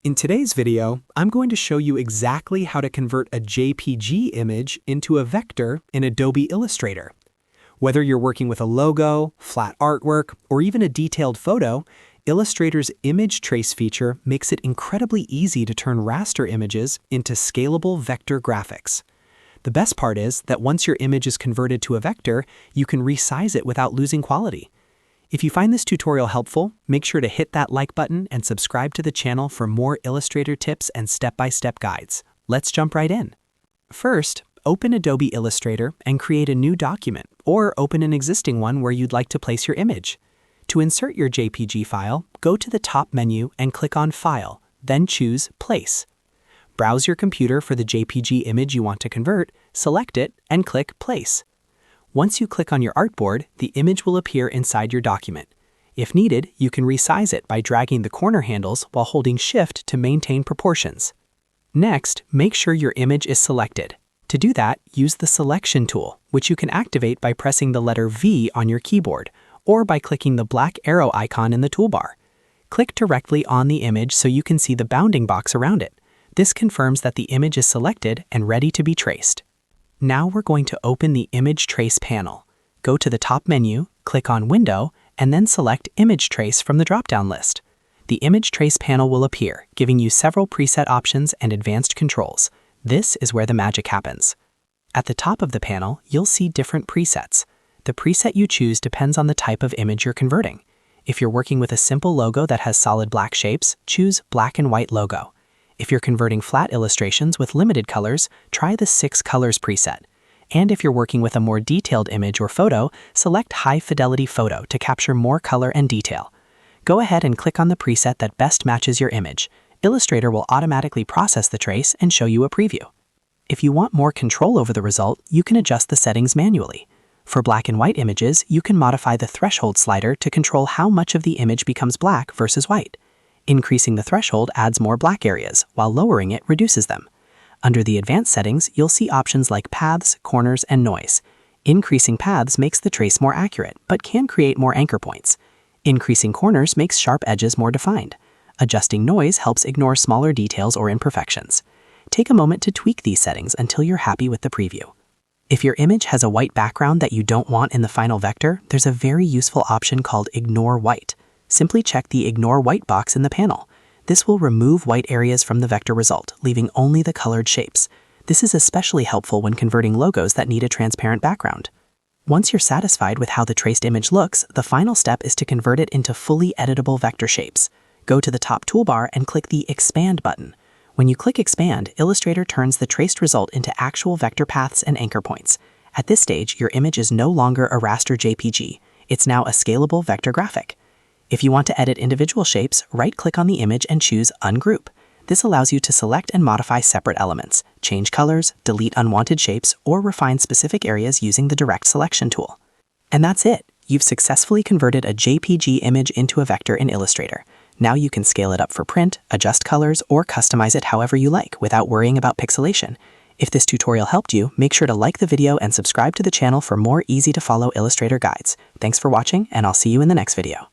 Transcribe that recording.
In today's video, I'm going to show you exactly how to convert a JPG image into a vector in Adobe Illustrator. Whether you're working with a logo, flat artwork, or even a detailed photo, Illustrator's image trace feature makes it incredibly easy to turn raster images into scalable vector graphics. The best part is that once your image is converted to a vector, you can resize it without losing quality. If you find this tutorial helpful, make sure to hit that like button and subscribe to the channel for more Illustrator tips and step-by-step guides. Let's jump right in. First, open Adobe Illustrator and create a new document, or open an existing one where you'd like to place your image. To insert your JPG file, go to the top menu and click on File, then choose Place. Browse your computer for the JPG image you want to convert, select it, and click Place. Once you click on your artboard, the image will appear inside your document. If needed, you can resize it by dragging the corner handles while holding Shift to maintain proportions. Next, make sure your image is selected. To do that, use the Selection tool, which you can activate by pressing the letter V on your keyboard, or by clicking the black arrow icon in the toolbar. Click directly on the image so you can see the bounding box around it. This confirms that the image is selected and ready to be traced. Now we're going to open the Image Trace panel. Go to the top menu, click on Window, and then select Image Trace from the drop-down list. The Image Trace panel will appear, giving you several preset options and advanced controls. This is where the magic happens. At the top of the panel, you'll see different presets. The preset you choose depends on the type of image you're converting. If you're working with a simple logo that has solid black shapes, choose Black and White Logo. If you're converting flat illustrations with limited colors, try the 6 Colors preset. And if you're working with a more detailed image or photo, select High Fidelity Photo to capture more color and detail. Go ahead and click on the preset that best matches your image. Illustrator will automatically process the trace and show you a preview. If you want more control over the result, you can adjust the settings manually. For black and white images, you can modify the threshold slider to control how much of the image becomes black versus white. Increasing the threshold adds more black areas, while lowering it reduces them. Under the advanced settings, you'll see options like paths, corners, and noise. Increasing paths makes the trace more accurate, but can create more anchor points. Increasing corners makes sharp edges more defined. Adjusting noise helps ignore smaller details or imperfections. Take a moment to tweak these settings until you're happy with the preview. If your image has a white background that you don't want in the final vector, there's a very useful option called Ignore White. Simply check the Ignore White box in the panel. This will remove white areas from the vector result, leaving only the colored shapes. This is especially helpful when converting logos that need a transparent background. Once you're satisfied with how the traced image looks, the final step is to convert it into fully editable vector shapes. Go to the top toolbar and click the Expand button. When you click Expand, Illustrator turns the traced result into actual vector paths and anchor points. At this stage, your image is no longer a raster JPG. It's now a scalable vector graphic. If you want to edit individual shapes, right-click on the image and choose Ungroup. This allows you to select and modify separate elements, change colors, delete unwanted shapes, or refine specific areas using the Direct Selection tool. And that's it! You've successfully converted a JPG image into a vector in Illustrator. Now you can scale it up for print, adjust colors, or customize it however you like without worrying about pixelation. If this tutorial helped you, make sure to like the video and subscribe to the channel for more easy-to-follow Illustrator guides. Thanks for watching, and I'll see you in the next video.